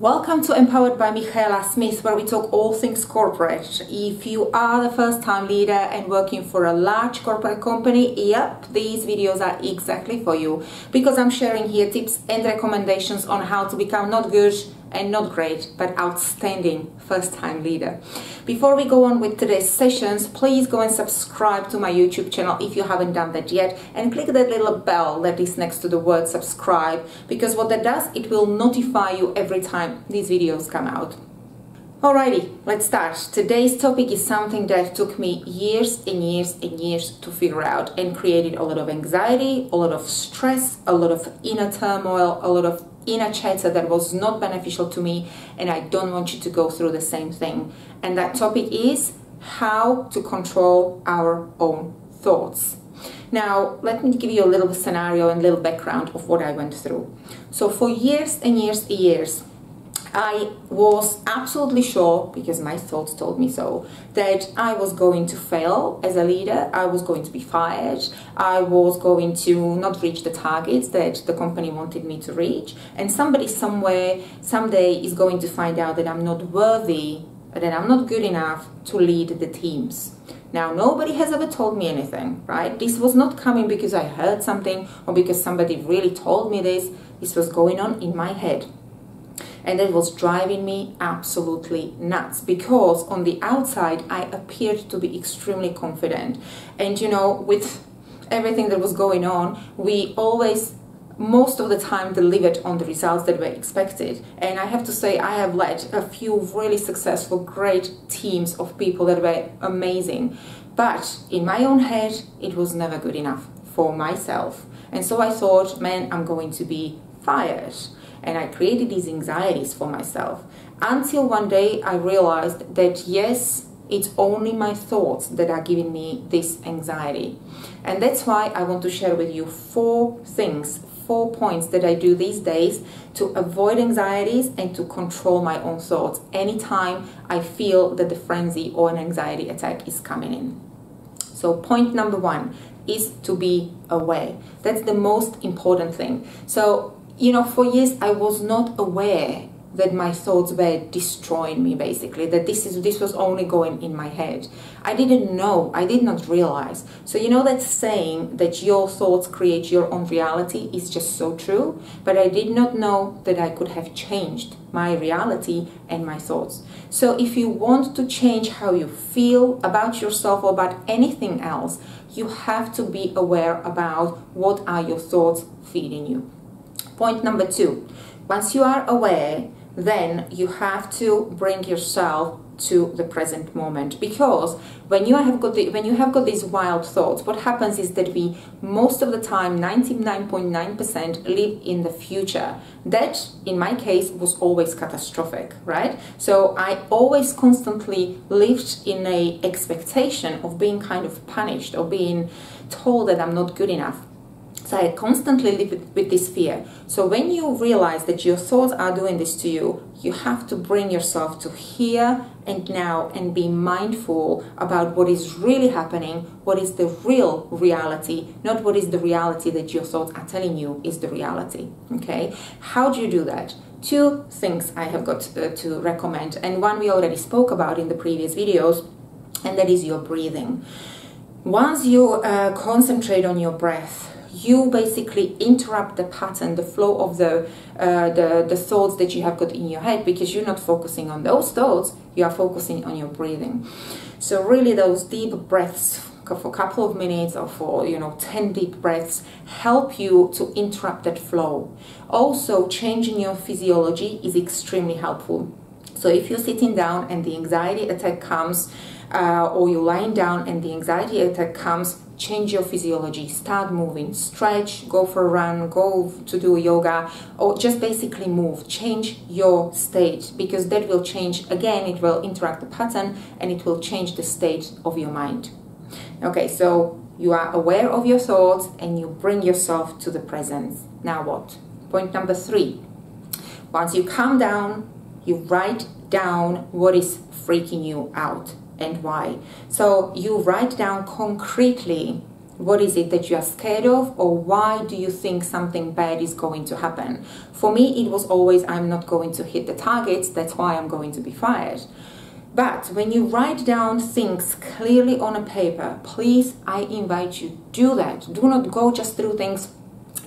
Welcome to Empowered by Michaela Smith, where we talk all things corporate. If you are the first-time leader and working for a large corporate company, yep, these videos are exactly for you, because I'm sharing here tips and recommendations on how to become not good and not great, but outstanding first-time leader. Before we go on with today's sessions, please go and subscribe to my YouTube channel if you haven't done that yet, and click that little bell that is next to the word subscribe, because what that does, it will notify you every time these videos come out. Alrighty, let's start. Today's topic is something that took me years and years and years to figure out, and created a lot of anxiety, a lot of stress, a lot of inner turmoil, a lot of inner chatter that was not beneficial to me, and I don't want you to go through the same thing. And that topic is how to control our own thoughts. Now, let me give you a little scenario and little background of what I went through. So for years and years and years, I was absolutely sure, because my thoughts told me so, that I was going to fail as a leader, I was going to be fired, I was going to not reach the targets that the company wanted me to reach, and somebody somewhere, someday is going to find out that I'm not worthy, that I'm not good enough to lead the teams. Now, nobody has ever told me anything, right? This was not coming because I heard something or because somebody really told me this. This was going on in my head. And it was driving me absolutely nuts, because on the outside I appeared to be extremely confident. And you know, with everything that was going on, we always, most of the time, delivered on the results that were expected. And I have to say, I have led a few really successful, great teams of people that were amazing. But in my own head, it was never good enough for myself. And so I thought, man, I'm going to be fired. And I created these anxieties for myself, until one day I realized that yes, it's only my thoughts that are giving me this anxiety. And that's why I want to share with you 4 things, 4 points that I do these days to avoid anxieties and to control my own thoughts anytime I feel that the frenzy or an anxiety attack is coming in. So point number 1 is to be aware. That's the most important thing. So, you know, for years I was not aware that my thoughts were destroying me, basically, that this was only going in my head. I didn't know, I did not realize. So you know that saying that your thoughts create your own reality is just so true, but I did not know that I could have changed my reality and my thoughts. So if you want to change how you feel about yourself or about anything else, you have to be aware about what are your thoughts feeding you. Point number 2, once you are aware, then you have to bring yourself to the present moment, because when you have got these wild thoughts, what happens is that we most of the time, 99.9%, live in the future. That in my case was always catastrophic, right? So I always constantly lived in a expectation of being kind of punished or being told that I'm not good enough. So I constantly live with this fear. So when you realize that your thoughts are doing this to you, you have to bring yourself to here and now and be mindful about what is really happening, what is the real reality, not what is the reality that your thoughts are telling you is the reality, okay? How do you do that? 2 things I have got to recommend, and one we already spoke about in the previous videos, and that is your breathing. Once you concentrate on your breath, you basically interrupt the pattern, the flow of the thoughts that you have got in your head, because you're not focusing on those thoughts, you are focusing on your breathing. So really those deep breaths for a couple of minutes, or for 10 deep breaths, help you to interrupt that flow. Also, changing your physiology is extremely helpful. So if you're sitting down and the anxiety attack comes, or you're lying down and the anxiety attack comes, change your physiology, start moving, stretch, go for a run, go to do yoga, or just basically move, change your state, because that will change, again, it will interact the pattern and it will change the state of your mind. Okay, so you are aware of your thoughts and you bring yourself to the present. Now what? Point number 3, once you calm down, you write down what is freaking you out and why. So you write down concretely What is it that you are scared of, or why do you think something bad is going to happen? For me, it was always, I'm not going to hit the targets, that's why I'm going to be fired. But when you write down things clearly on a paper, please, I invite you, do that. Do not go just through things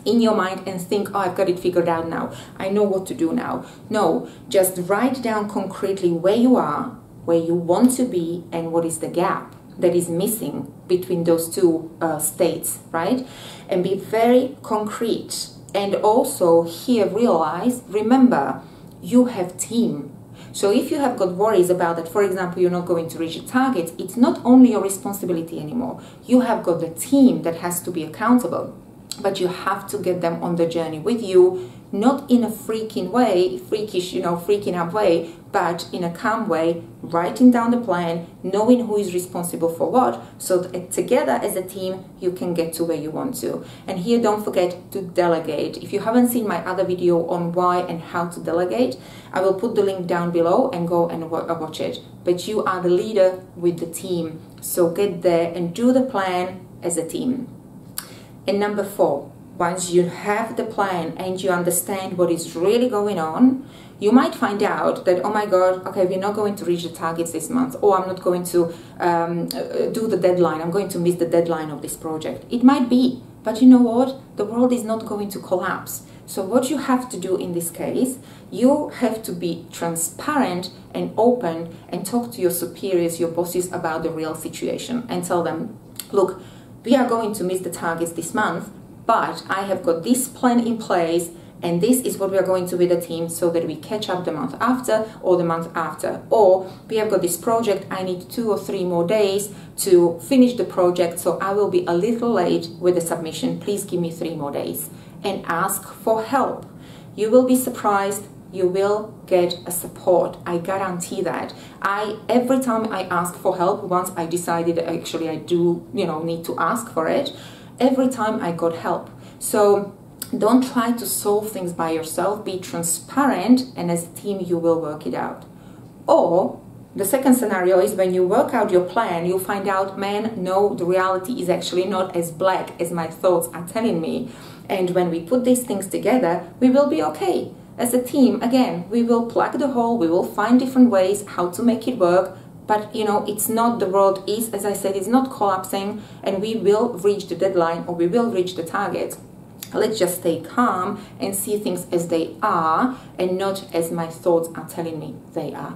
in your mind and think, oh, I've got it figured out now, I know what to do now. No, just write down concretely where you are, where you want to be, and what is the gap that is missing between those two states, right? And be very concrete. And also here realize, remember, you have team. So if you have got worries about that, for example, you're not going to reach your targets, it's not only your responsibility anymore. You have got the team that has to be accountable, but you have to get them on the journey with you, not in a freaking way, freakish, freaking out way, but in a calm way, writing down the plan, knowing who is responsible for what, so that together as a team, you can get to where you want to. And here, don't forget to delegate. If you haven't seen my other video on why and how to delegate, I will put the link down below and go and watch it. But you are the leader with the team, so get there and do the plan as a team. And number 4, once you have the plan and you understand what is really going on, you might find out that, oh my God, okay, we're not going to reach the targets this month, or I'm not going to do the deadline, I'm going to miss the deadline of this project. It might be, but you know what? The world is not going to collapse. So what you have to do in this case, you have to be transparent and open and talk to your superiors, your bosses about the real situation and tell them, look, we are going to miss the targets this month, but I have got this plan in place, and this is what we are going to with the team so that we catch up the month after or the month after. Or we have got this project, I need 2 or 3 more days to finish the project, so I will be a little late with the submission. Please give me 3 more days. And ask for help. You will be surprised. You will get a support. I guarantee that. Every time I ask for help, once I decided actually I do, need to ask for it, every time I got help. So don't try to solve things by yourself. Be transparent, and as a team, you will work it out. Or the second scenario is when you work out your plan, you'll find out, man, no, the reality is actually not as black as my thoughts are telling me. And when we put these things together, we will be okay. As a team, again, we will plug the hole, we will find different ways how to make it work, but it's not, the world is, as I said, it's not collapsing, and we will reach the deadline, or we will reach the target. Let's just stay calm and see things as they are, and not as my thoughts are telling me they are.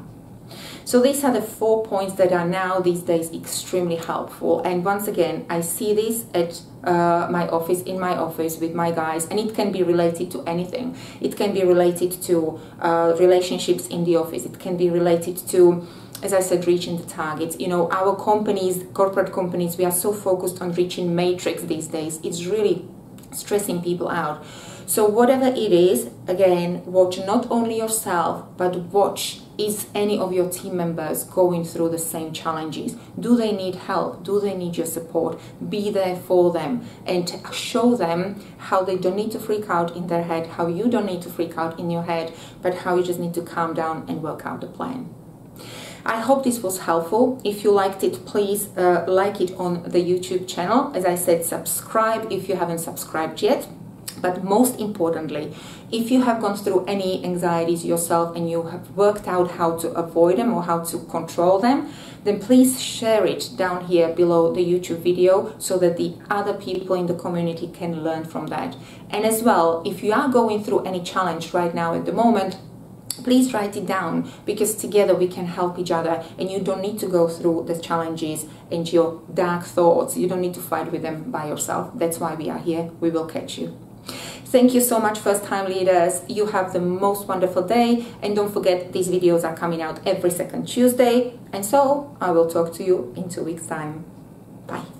So these are the 4 points that are now these days extremely helpful. And once again, I see this at my office, in my office with my guys, and it can be related to anything. It can be related to relationships in the office. It can be related to, as I said, reaching the targets. Our companies, corporate companies, we are so focused on reaching matrix these days. It's really stressing people out. So whatever it is, again, watch not only yourself, but watch, is any of your team members going through the same challenges? Do they need help? Do they need your support? Be there for them and show them how they don't need to freak out in their head, how you don't need to freak out in your head, but how you just need to calm down and work out the plan. I hope this was helpful. If you liked it, please like it on the YouTube channel. As I said, subscribe if you haven't subscribed yet. But most importantly, if you have gone through any anxieties yourself and you have worked out how to avoid them or how to control them, then please share it down here below the YouTube video so that the other people in the community can learn from that. And as well, if you are going through any challenge right now at the moment, please write it down, because together we can help each other, and you don't need to go through the challenges and your dark thoughts. You don't need to fight with them by yourself. That's why we are here. We will catch you. Thank you so much, first-time leaders. You have the most wonderful day, and don't forget, these videos are coming out every second Tuesday, and so I will talk to you in 2 weeks' time. Bye.